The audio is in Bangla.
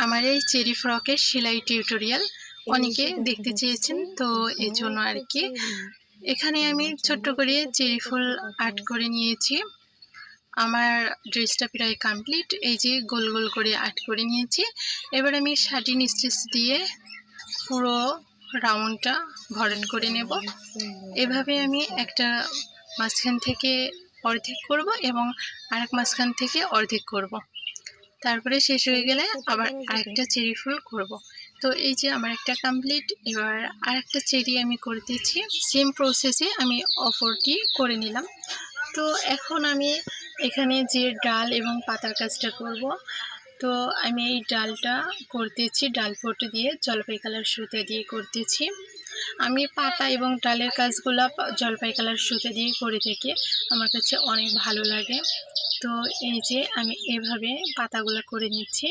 আমার এই চেরি ফ্রকের সেলাই টিউটোরিয়াল অনেকে দেখতে চেয়েছেন, তো এই জন্য আর কি এখানে আমি ছোট্ট করে চেরি ফুল আর্ট করে নিয়েছি। আমার ড্রেসটা প্রায় কমপ্লিট। এই যে গোল গোল করে আর্ট করে নিয়েছি। এবার আমি শাটিন স্টিচ দিয়ে পুরো রাউন্ডটা ভরাট করে নেব। এভাবে আমি একটা মাঝখান থেকে অর্ধেক করব এবং আরেক মাঝখান থেকে অর্ধেক করব। তারপরে শেষ হয়ে গেলে আবার আরেকটা চেরি ফুল করব। তো এই যে আমার একটা কমপ্লিট। এবার আরেকটা চেরি আমি করতেছি। সেম প্রসেসে আমি অপরটি করে নিলাম। তো এখন আমি এখানে যে ডাল এবং পাতার কাজটা করব, তো আমি এই ডালটা করতেছি ডাল ফটো দিয়ে জলপাই কালার সুতা দিয়ে করতেছি। আমি পাতা এবং ডালের কাজগুলো জলপাই কালার সুতা দিয়ে করে থাকি, আমার কাছে অনেক ভালো লাগে। তো এই যে আমি এভাবে পাতাগুলো করে নিচ্ছি।